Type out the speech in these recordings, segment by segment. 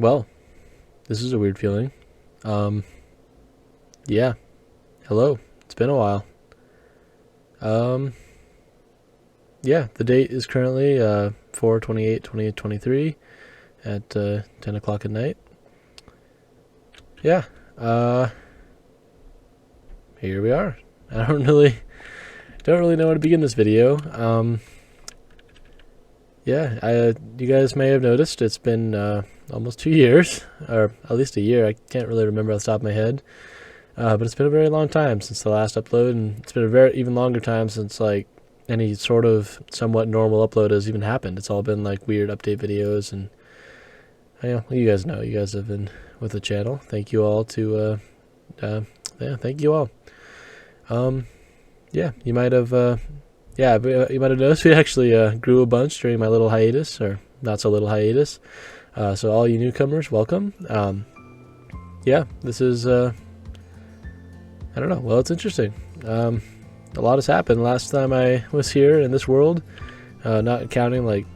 Well, this is a weird feeling. Um, yeah. Hello. It's been a while. Um, yeah, the date is currently 4/28/2023 at 10 o'clock at night. Yeah. Uh, Here we are. I don't really know how to begin this video. You guys may have noticed it's been almost 2 years, or at least a year. I can't really remember off the top of my head. But it's been a very long time since the last upload, and it's been a very even longer time since like any sort of somewhat normal upload has even happened. It's all been like weird update videos, and you guys know, you guys have been with the channel. Thank you all thank you all. You might have you might have noticed we actually grew a bunch during my little hiatus, or not so little hiatus. So all you newcomers, welcome. This is I don't know. Well, it's interesting. A lot has happened last time I was here in this world, not counting like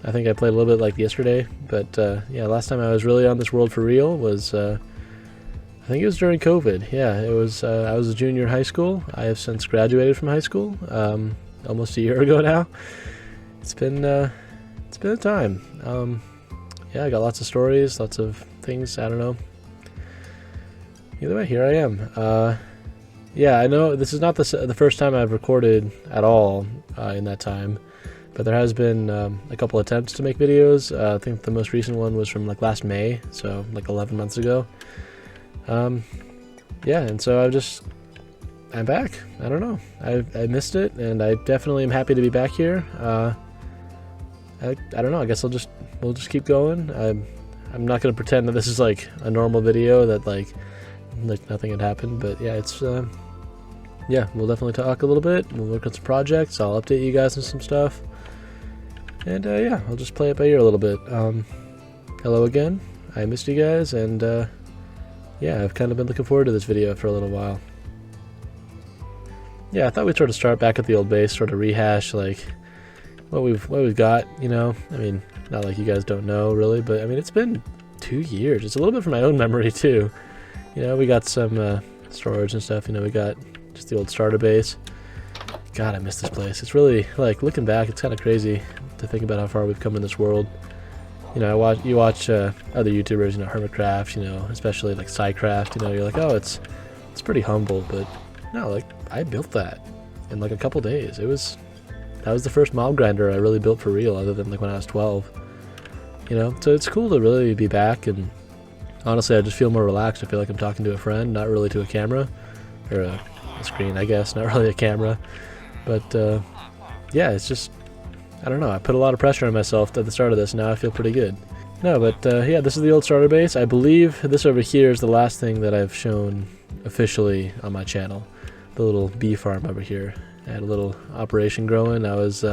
I think I played a little bit like yesterday, but last time I was really on this world for real was I think it was during COVID. Yeah, it was. I was a junior in high school. I have since graduated from high school, almost a year ago now. It's been a time. I got lots of stories, lots of things. I don't know. Either way, here I am. I know this is not the first time I've recorded at all in that time, but there has been a couple attempts to make videos. I think the most recent one was from like last May, so like 11 months ago. And so I'm back. I don't know. I missed it, and I definitely am happy to be back here. I don't know. I guess we'll just keep going. I'm not gonna pretend that this is like a normal video that like nothing had happened, but we'll definitely talk a little bit. We'll work on some projects. I'll update you guys on some stuff, and I'll just play it by ear a little bit. Hello again. I missed you guys, and I've kind of been looking forward to this video for a little while. I thought we'd sort of start back at the old base, sort of rehash like what we've got. I mean, not like you guys don't know really, but I mean it's been 2 years. It's a little bit from my own memory too. We got some storage and stuff. We got just the old starter base. God, I miss this place. It's really, like, looking back, it's kind of crazy to think about how far we've come in this world. You watch other YouTubers, Hermitcraft, especially like Psycraft. You're like, oh, it's pretty humble, but no, like I built that in like a couple days. That was the first mob grinder I really built for real, other than like when I was 12. So it's cool to really be back, and honestly, I just feel more relaxed. I feel like I'm talking to a friend, not really to a camera or a screen, I guess, not really a camera. But it's just, I don't know. I put a lot of pressure on myself at the start of this. Now I feel pretty good. No, but this is the old starter base. I believe this over here is the last thing that I've shown officially on my channel. The little bee farm over here. I had a little operation growing. I was,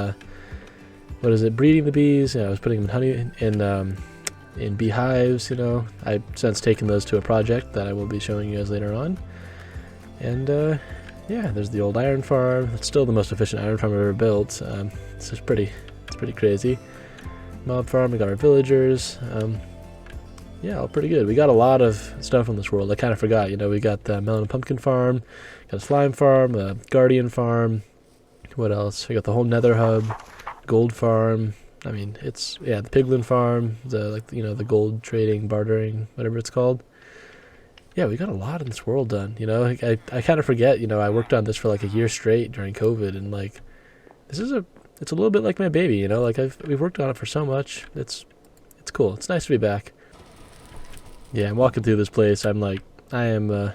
breeding the bees. I was putting them in honey in beehives. I've since taken those to a project that I will be showing you guys later on. And there's the old iron farm. It's still the most efficient iron farm I've ever built. It's just pretty crazy. Mob farm, we got our villagers. All pretty good. We got a lot of stuff in this world. I kind of forgot, we got the melon and pumpkin farm, got a slime farm, a guardian farm. What else? We got the whole nether hub, gold farm. I mean, it's, the piglin farm, the gold trading, bartering, whatever it's called. We got a lot in this world done, I kind of forget, I worked on this for like a year straight during COVID, and like, it's a little bit like my baby, we've worked on it for so much. It's cool. It's nice to be back. I'm walking through this place. I'm like, I am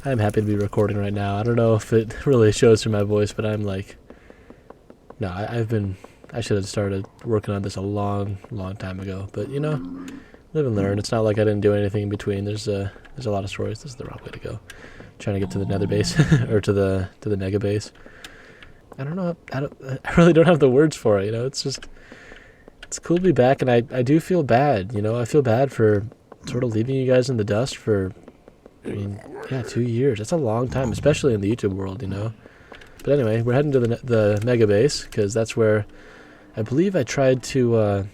happy to be recording right now. I don't know if it really shows through my voice, but I'm like, no, I should have started working on this a long time ago, but live and learn. It's not like I didn't do anything in between. There's a lot of stories. This is the wrong way to go. Trying to get to the nether base or to the nega base. I don't know. I really don't have the words for it. It's cool to be back, and I do feel bad. I feel bad for sort of leaving you guys in the dust for, 2 years. That's a long time, especially in the YouTube world. But anyway, we're heading to the mega base, because that's where I believe I tried to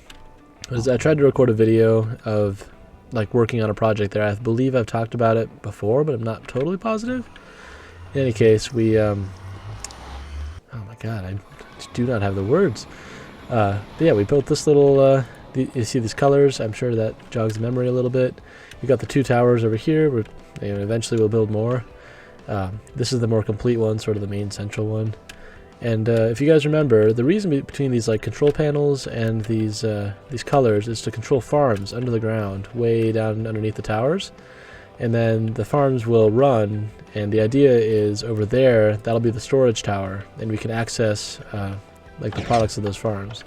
was I tried to record a video of like working on a project there. I believe I've talked about it before, but I'm not totally positive. In any case, we oh my god, I do not have the words. But yeah, we built this little you see these colors. I'm sure that jogs the memory a little bit. We got the 2 towers over here. Eventually we'll build more. This is the more complete one, sort of the main central one. And if you guys remember, the reason between these like control panels and these colors is to control farms under the ground, way down underneath the towers. And then the farms will run, and the idea is over there, that'll be the storage tower, and we can access like the products of those farms.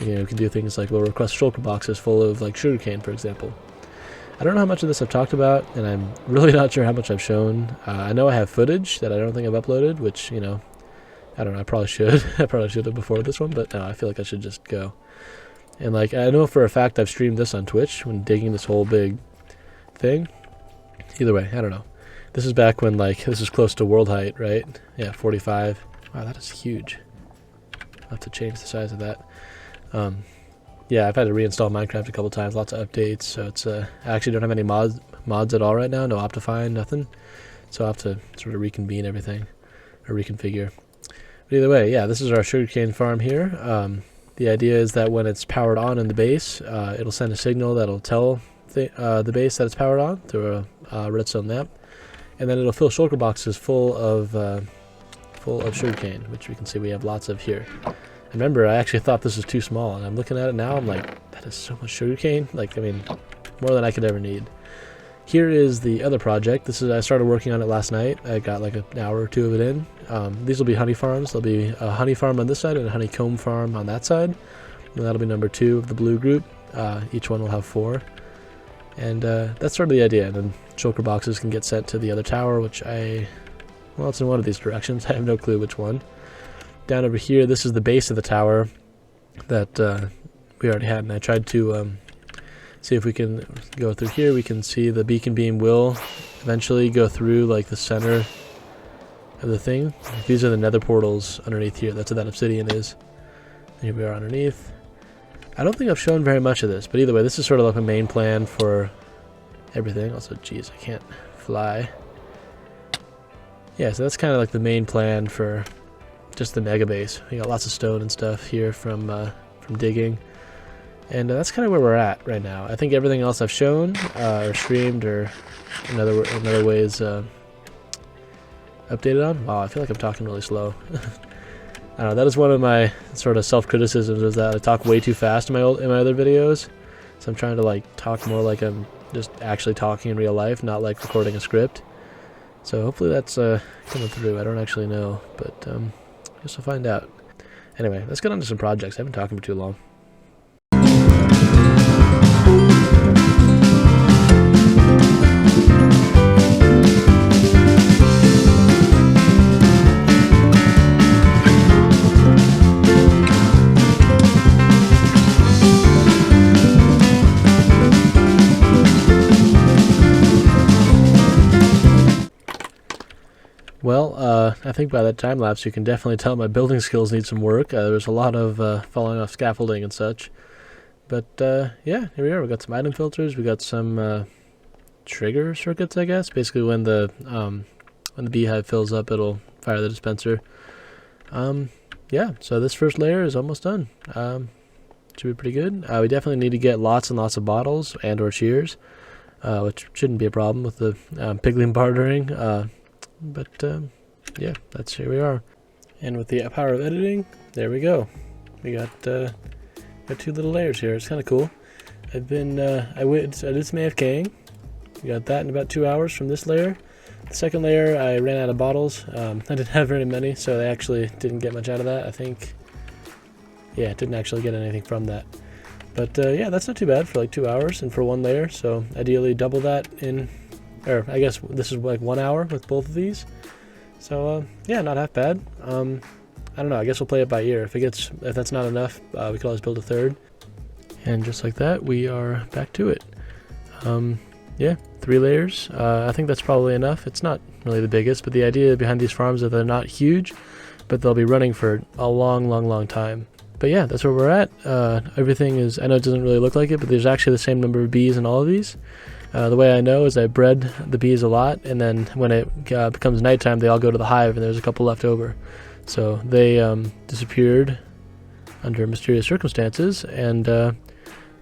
You know, we can do things like we'll request shulker boxes full of like sugarcane, for example. I don't know how much of this I've talked about, and I'm really not sure how much I've shown. I know I have footage that I don't think I've uploaded, which, you know, I don't know, I probably should. I probably should have before this one, but no, I feel like I should just go. And like, I know for a fact I've streamed this on Twitch when digging this whole big thing. Either way, I don't know. This is back when like, this is close to world height, right? Yeah, 45. Wow, that is huge. I'll have to change the size of that. Yeah, I've had to reinstall Minecraft a couple times, lots of updates, so it's, I actually don't have any mods at all right now, no Optifine, nothing. So I'll have to sort of reconvene everything, or reconfigure. But either way, yeah, this is our sugarcane farm here. The idea is that when it's powered on in the base, it'll send a signal that'll tell the base that it's powered on through a redstone lamp, and then it'll fill shulker boxes full of sugarcane, which we can see we have lots of here. I remember I actually thought this was too small, and I'm looking at it now, I'm like, that is so much sugarcane. Like, I mean, more than I could ever need. Here is the other project. I started working on it last night. I got like an hour or 2 of it in. These will be honey farms. There'll be a honey farm on this side and a honeycomb farm on that side. And that'll be number 2 of the blue group. Each one will have 4. And that's sort of the idea. And then shulker boxes can get sent to the other tower, which well, it's in one of these directions. I have no clue which one. Down over here, this is the base of the tower that we already had. And I tried to see if we can go through here. We can see the beacon beam will eventually go through like the center of the thing. These are the nether portals underneath here. That's what that obsidian is. And here we are underneath. I don't think I've shown very much of this, but either way, this is sort of like a main plan for everything. Also, geez, I can't fly. Yeah, so that's kind of like the main plan for just the mega base. We got lots of stone and stuff here from digging. And that's kind of where we're at right now. I think everything else I've shown or streamed or in other ways updated on. Wow, I feel like I'm talking really slow. I don't know, that is one of my sort of self-criticisms, is that I talk way too fast in my other videos. So I'm trying to like talk more like I'm just actually talking in real life, not like recording a script. So hopefully that's coming through. I don't actually know, but I guess we'll find out. Anyway, let's get on to some projects. I've been talking for too long. Well, I think by that time lapse you can definitely tell my building skills need some work. There was a lot of falling off scaffolding and such. But yeah, here we are. We got some item filters. We got some trigger circuits, I guess. Basically, when the beehive fills up, it'll fire the dispenser. Yeah, so this first layer is almost done. Should be pretty good. We definitely need to get lots and lots of bottles and/or shears, which shouldn't be a problem with the piglin bartering. But yeah, here we are. And with the power of editing, there we go. We got 2 little layers here. It's kind of cool. I did some AFKing. We got that in about 2 hours from this layer. The second layer, I ran out of bottles. I didn't have very many, so I actually didn't get much out of that. I think, yeah, didn't actually get anything from that. But yeah, that's not too bad for like 2 hours and for 1 layer. So ideally double that in, or I guess this is like 1 hour with both of these. So yeah, not half bad. I don't know, I guess we'll play it by ear. If that's not enough, we can always build a third. And just like that, we are back to it. Yeah, 3 layers. I think that's probably enough. It's not really the biggest, but the idea behind these farms is that they're not huge, but they'll be running for a long, long, long time. But yeah, that's where we're at. Everything is, I know it doesn't really look like it, but there's actually the same number of bees in all of these. The way I know is I bred the bees a lot, and then when it becomes nighttime, they all go to the hive, and there's a couple left over. So they disappeared under mysterious circumstances, and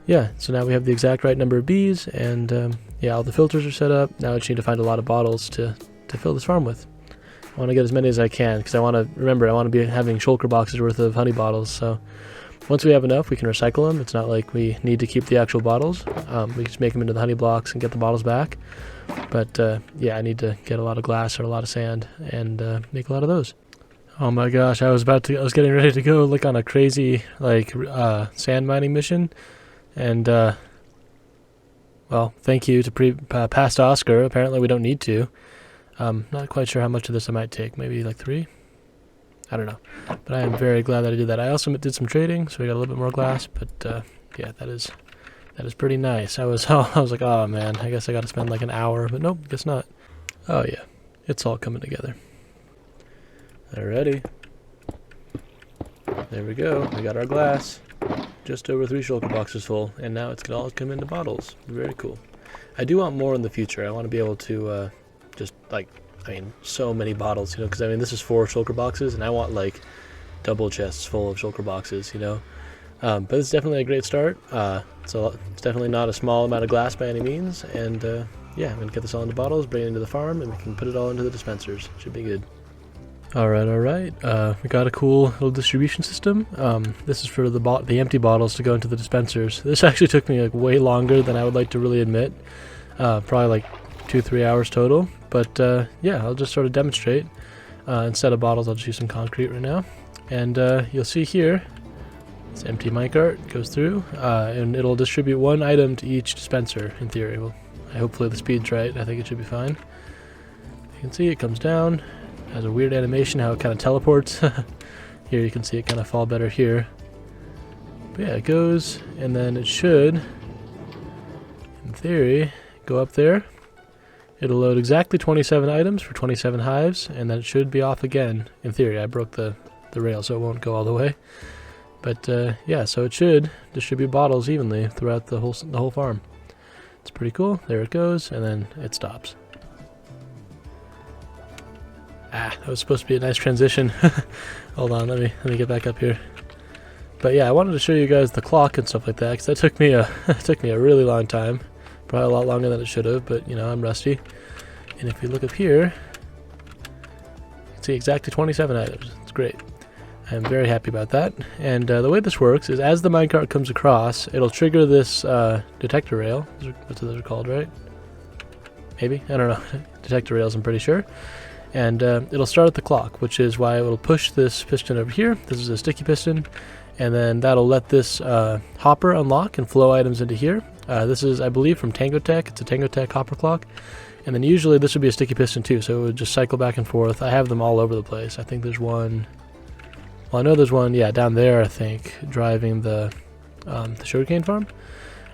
yeah, so now we have the exact right number of bees, and yeah, all the filters are set up. Now I just need to find a lot of bottles to fill this farm with. I want to get as many as I can, because I want to be having shulker boxes worth of honey bottles, so once we have enough, we can recycle them. It's not like we need to keep the actual bottles. We just make them into the honey blocks and get the bottles back. But yeah, I need to get a lot of glass or a lot of sand and make a lot of those. Oh my gosh, I was getting ready to go like on a crazy sand mining mission, and well, thank you to past Oscar. Apparently, we don't need to. Not quite sure how much of this I might take. Maybe like 3. I don't know, but I am very glad that I did that. I also did some trading, so we got a little bit more glass. But yeah, that is pretty nice. I was like, oh man, I guess I got to spend like an hour, but nope, guess not. Oh yeah, it's all coming together. Alrighty, there we go. We got our glass, just over 3 shulker boxes full, and now it's gonna all come into bottles. Very cool. I do want more in the future. I want to be able to just like. I mean, so many bottles, you know, because I mean, this is 4 shulker boxes, and I want like double chests full of shulker boxes, you know. But it's definitely a great start. So it's definitely not a small amount of glass by any means, and yeah, I'm gonna get this all into bottles, bring it into the farm, and we can put it all into the dispensers. Should be good. All right. We got a cool little distribution system. This is for the empty bottles to go into the dispensers. This actually took me like way longer than I would like to really admit. Probably like 2-3 hours total. But yeah, I'll just sort of demonstrate. Instead of bottles, I'll just use some concrete right now. And you'll see here, this empty minecart goes through, and it'll distribute 1 item to each dispenser, in theory. Well, hopefully the speed's right. I think it should be fine. You can see it comes down, has a weird animation, how it kind of teleports. Here you can see it kind of fall better here. But yeah, it goes, and then it should, in theory, go up there. It'll load exactly 27 items for 27 hives, and then it should be off again. In theory, I broke the rail, so it won't go all the way. But yeah, so it should distribute bottles evenly throughout the whole farm. It's pretty cool. There it goes, and then it stops. That was supposed to be a nice transition. Hold on, let me get back up here. But yeah, I wanted to show you guys the clock and stuff like that, because that took me a really long time. Probably a lot longer than it should have, but you know, I'm rusty. And if you look up here, you can see exactly 27 items. It's great. I'm very happy about that. And the way this works is as the minecart comes across, it'll trigger this detector rail. That's what those are called, right? Maybe? I don't know. Detector rails, I'm pretty sure. And it'll start at the clock, which is why it will push this piston over here. This is a sticky piston. And then that'll let this hopper unlock and flow items into here. This is, I believe, from Tango Tech. It's a Tango Tech hopper clock. And then usually this would be a sticky piston too, so it would just cycle back and forth. I have them all over the place. I think there's one, well, I know there's one, yeah, down there, I think, driving the sugarcane farm.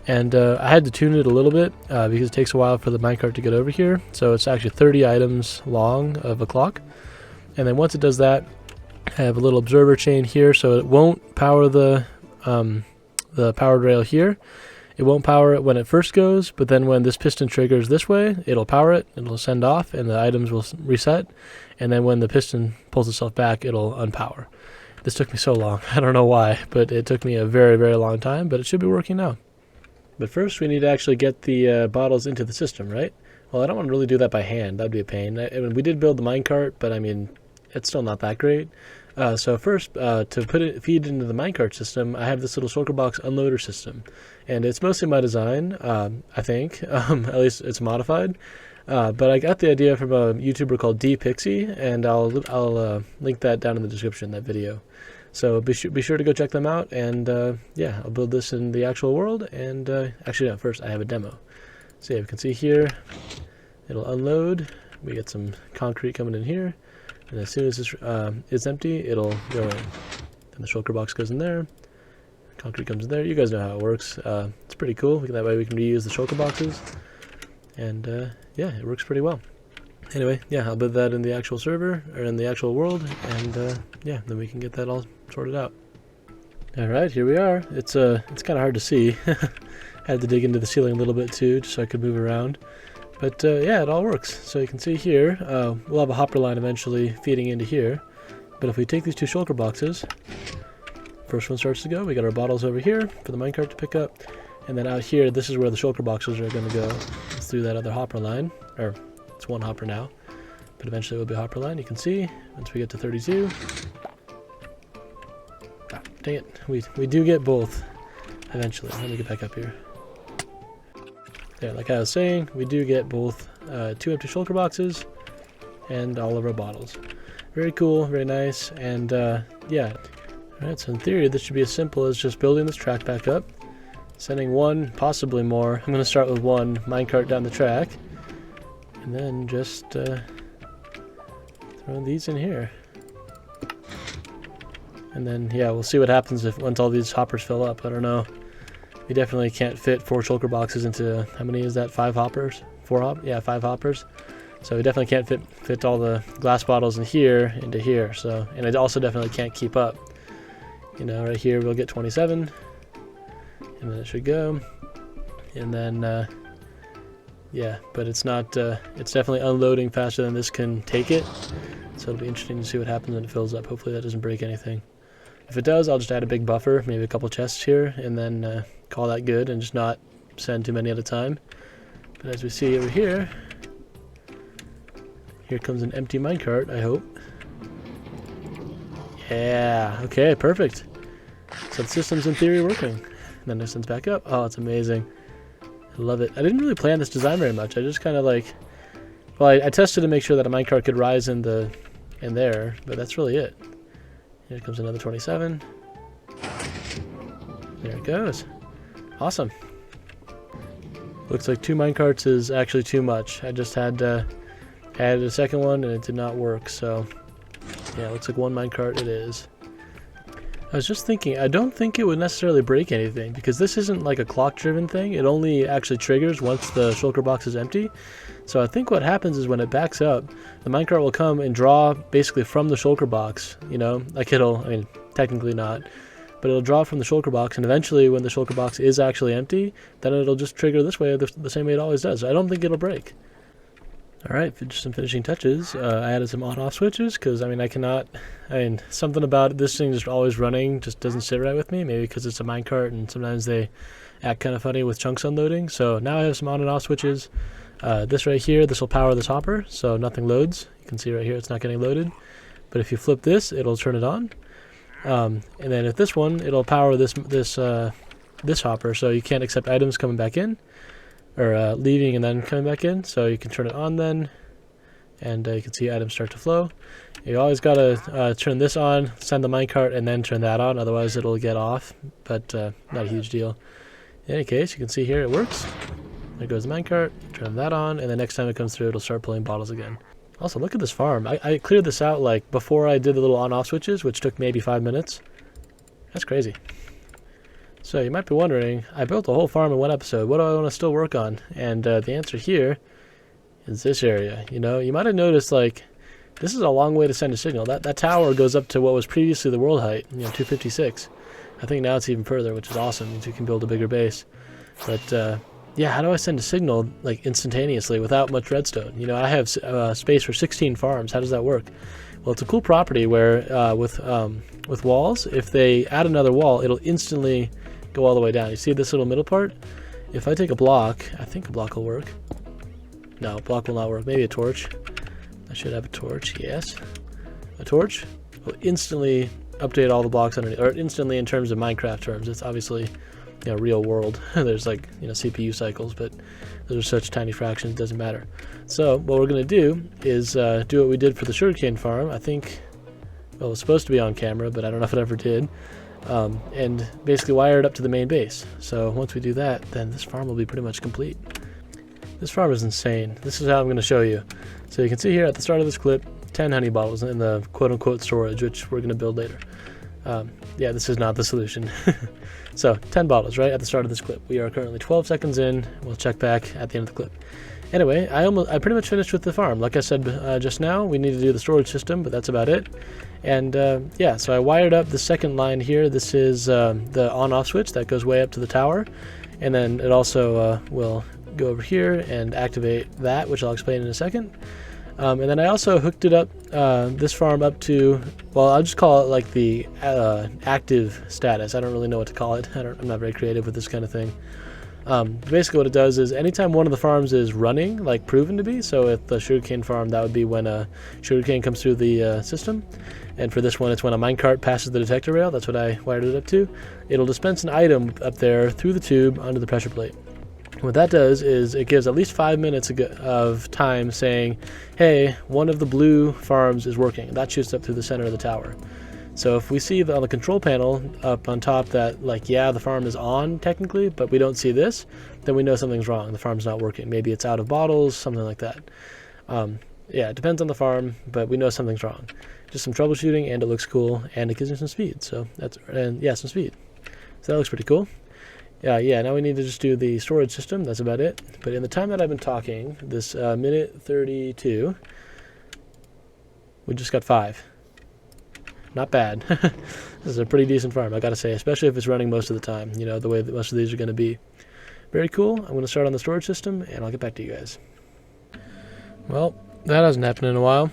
And I had to tune it a little bit because it takes a while for the minecart to get over here. So it's actually 30 items long of a clock. And then once it does that, I have a little observer chain here, so it won't power the powered rail here. It won't power it when it first goes, but then when this piston triggers this way, it'll power it, it'll send off, and the items will reset. And then when the piston pulls itself back, it'll unpower. This took me so long. I don't know why, but it took me a very, very long time, but it should be working now. But first, we need to actually get the bottles into the system, right? Well, I don't want to really do that by hand. That'd be a pain. I mean, we did build the minecart, but I mean, it's still not that great. So first, to feed into the minecart system, I have this little shulker box unloader system. And it's mostly my design, I think. At least it's modified. But I got the idea from a YouTuber called d-Pixie, and I'll link that down in the description, that video. So be sure to go check them out, and yeah, I'll build this in the actual world, and actually no, first I have a demo. So yeah, you can see here, it'll unload, we get some concrete coming in here, and as soon as this is empty, it'll go in. Then the shulker box goes in there, concrete comes in there, you guys know how it works. It's pretty cool, that way we can reuse the shulker boxes, and yeah, it works pretty well. Anyway, yeah, I'll build that in the actual server, or in the actual world, and yeah, then we can get that all sorted out. All right, here we are. It's kind of hard to see. I had to dig into the ceiling a little bit too, just so I could move around. But yeah, it all works. So you can see here, we'll have a hopper line eventually feeding into here. But if we take these two shulker boxes, first one starts to go. We got our bottles over here for the minecart to pick up. And then out here, this is where the shulker boxes are going to go. It's through that other hopper line. Or, it's one hopper now. But eventually it will be a hopper line. You can see, once we get to 32. Ah, dang it. We do get both eventually. Let me get back up here. There, like I was saying, we do get both 2 empty shulker boxes and all of our bottles. Very cool, very nice, and yeah. Alright, so in theory this should be as simple as just building this track back up, sending one, possibly more. I'm going to start with one minecart down the track, and then just throw these in here. And then, yeah, we'll see what happens once all these hoppers fill up. I don't know. We definitely can't fit 4 shulker boxes into, how many is that, 5 hoppers? 5 hoppers. So we definitely can't fit all the glass bottles in here into here. So, and it also definitely can't keep up. You know, right here we'll get 27, and then it should go. And then, yeah, but it's not, it's definitely unloading faster than this can take it. So it'll be interesting to see what happens when it fills up. Hopefully that doesn't break anything. If it does, I'll just add a big buffer, maybe a couple chests here, and then call that good and just not send too many at a time. But as we see over here, here comes an empty minecart, I hope. Yeah, okay, perfect. So the system's in theory working. And then it sends back up. Oh, it's amazing. I love it. I didn't really plan this design very much. I just kind of like, well, I tested to make sure that a minecart could rise in there, but that's really it. Here comes another 27. There it goes. Awesome. Looks like 2 minecarts is actually too much. I just had added a second one and it did not work, so yeah, looks like 1 minecart it is. I was just thinking, I don't think it would necessarily break anything because this isn't like a clock driven thing. It only actually triggers once the shulker box is empty. So I think what happens is when it backs up, the minecart will come and draw basically from the shulker box, you know, like I mean, technically not, but it'll draw from the shulker box, and eventually when the shulker box is actually empty, then it'll just trigger this way, the same way it always does. I don't think it'll break. Alright, just some finishing touches. I added some on-off switches, because, I mean, something about this thing just always running just doesn't sit right with me, maybe because it's a minecart, and sometimes they act kind of funny with chunks unloading. So now I have some on and off switches. This right here, this will power this hopper, so nothing loads. You can see right here it's not getting loaded. But if you flip this, it'll turn it on. And then if this one, it'll power this hopper, so you can't accept items coming back in, or leaving and then coming back in. So you can turn it on then, and you can see items start to flow. You always gotta turn this on, send the minecart, and then turn that on, otherwise it'll get off, but not a huge deal. In any case, you can see here it works. There goes the minecart, turn that on, and the next time it comes through, it'll start pulling bottles again. Also, look at this farm. I cleared this out like before I did the little on-off switches, which took maybe 5 minutes. That's crazy. So you might be wondering, I built a whole farm in one episode. What do I want to still work on? And the answer here is this area. You know, you might have noticed like this is a long way to send a signal. That tower goes up to what was previously the world height, you know, 256. I think now it's even further, which is awesome. It means you can build a bigger base. But yeah, how do I send a signal like instantaneously without much redstone? You know, I have space for 16 farms. How does that work? Well, it's a cool property where with walls, if they add another wall, it'll instantly go all the way down. You see this little middle part? If I take a block, I think a block will work. No, a block will not work. Maybe a torch. I should have a torch. Yes, a torch will instantly update all the blocks underneath, or instantly in terms of Minecraft terms. It's obviously, you know, real world. There's like, you know, CPU cycles, but those are such tiny fractions, it doesn't matter. So what we're going to do is do what we did for the sugarcane farm. I think, well, it was supposed to be on camera, but I don't know if it ever did. And basically wire it up to the main base. So once we do that, then this farm will be pretty much complete. This farm is insane. This is how I'm going to show you. So you can see here at the start of this clip, 10 honey bottles in the quote-unquote storage, which we're going to build later. Yeah, this is not the solution. So 10 bottles right at the start of this clip. We are currently 12 seconds in. We'll check back at the end of the clip. Anyway, I pretty much finished with the farm. Like I said just now, we need to do the storage system, but that's about it. And yeah, so I wired up the second line here. This is the on-off switch that goes way up to the tower, and then it also will go over here and activate that, which I'll explain in a second. And then I also hooked it up, this farm up to, well, I'll just call it like the active status. I don't really know what to call it. I'm not very creative with this kind of thing. Basically what it does is anytime one of the farms is running, like proven to be, so at the sugarcane farm, that would be when a sugarcane comes through the system, and for this one it's when a minecart passes the detector rail. That's what I wired it up to. It'll dispense an item up there through the tube onto the pressure plate. What that does is it gives at least 5 minutes of time saying, hey, one of the blue farms is working. That shoots up through the center of the tower. So if we see on the control panel up on top that, like, yeah, the farm is on technically, but we don't see this, then we know something's wrong. The farm's not working. Maybe it's out of bottles, something like that. Yeah, it depends on the farm, but we know something's wrong. Just some troubleshooting, and it looks cool, and it gives me some speed. So that's, and yeah, some speed. So that looks pretty cool. Yeah, now we need to just do the storage system. That's about it. But in the time that I've been talking, this minute 32, we just got 5. Not bad. This is a pretty decent farm, I gotta say, especially if it's running most of the time, you know, the way that most of these are going to be. Very cool. I'm going to start on the storage system, and I'll get back to you guys. Well, that hasn't happened in a while.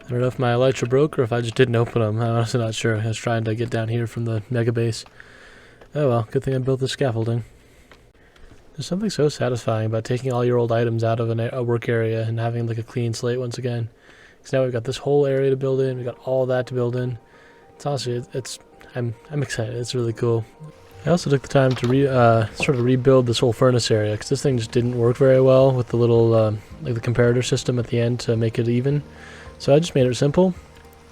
I don't know if my lights are broke or if I just didn't open them. I'm honestly not sure. I was trying to get down here from the mega base. Oh well, good thing I built the scaffolding. There's something so satisfying about taking all your old items out of a work area and having like a clean slate once again. Because now we've got this whole area to build in, we've got all that to build in. It's honestly, I'm excited. It's really cool. I also took the time to sort of rebuild this whole furnace area, because this thing just didn't work very well with the little like the comparator system at the end to make it even. So I just made it simple.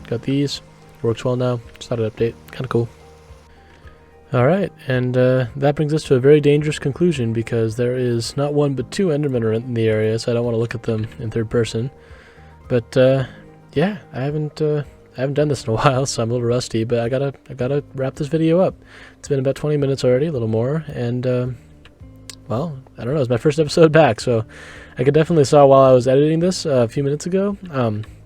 Got these. Works well now. Just thought I'd update. Kind of cool. Alright, and that brings us to a very dangerous conclusion, because there is not one but 2 Endermen in the area, so I don't want to look at them in third person. But yeah, I haven't done this in a while, so I'm a little rusty. But I gotta wrap this video up. It's been about 20 minutes already, a little more, and well, I don't know. It's my first episode back, so I could definitely saw while I was editing this a few minutes ago.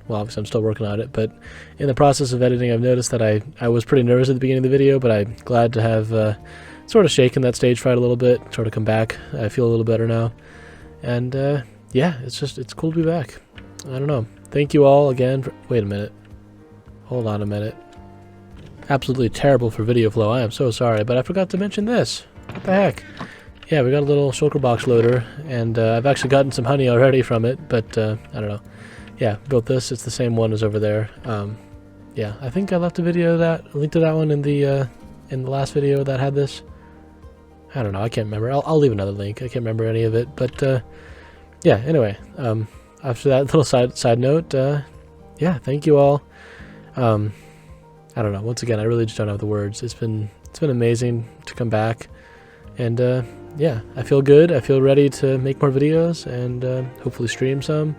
Well, obviously I'm still working on it, but in the process of editing, I've noticed that I was pretty nervous at the beginning of the video, but I'm glad to have sort of shaken that stage fright a little bit, sort of come back. I feel a little better now, and yeah, it's cool to be back. I don't know. Thank you all again for, wait a minute. Hold on a minute. Absolutely terrible for video flow. I am so sorry, but I forgot to mention this. What the heck? Yeah, we got a little shulker box loader, and I've actually gotten some honey already from it, but I don't know. Yeah, built this. It's the same one as over there. Yeah, I think I left a link to that one in the last video that had this. I don't know. I can't remember. I'll leave another link. I can't remember any of it, but yeah. Anyway, after that little side note, yeah, thank you all. I don't know. Once again, I really just don't have the words. It's been amazing to come back, and yeah, I feel good. I feel ready to make more videos and hopefully stream some.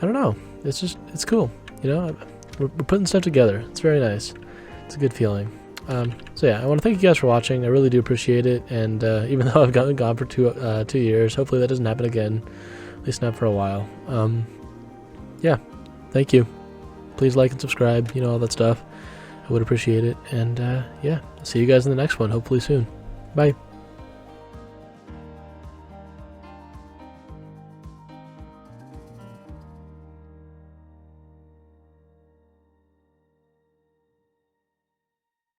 I don't know. It's cool. You know, we're putting stuff together. It's very nice. It's a good feeling. So yeah, I want to thank you guys for watching. I really do appreciate it. And even though I've gone for 2 years, hopefully that doesn't happen again. At least not for a while. Yeah, thank you. Please like and subscribe. You know, all that stuff. I would appreciate it. And yeah, I'll see you guys in the next one. Hopefully soon. Bye.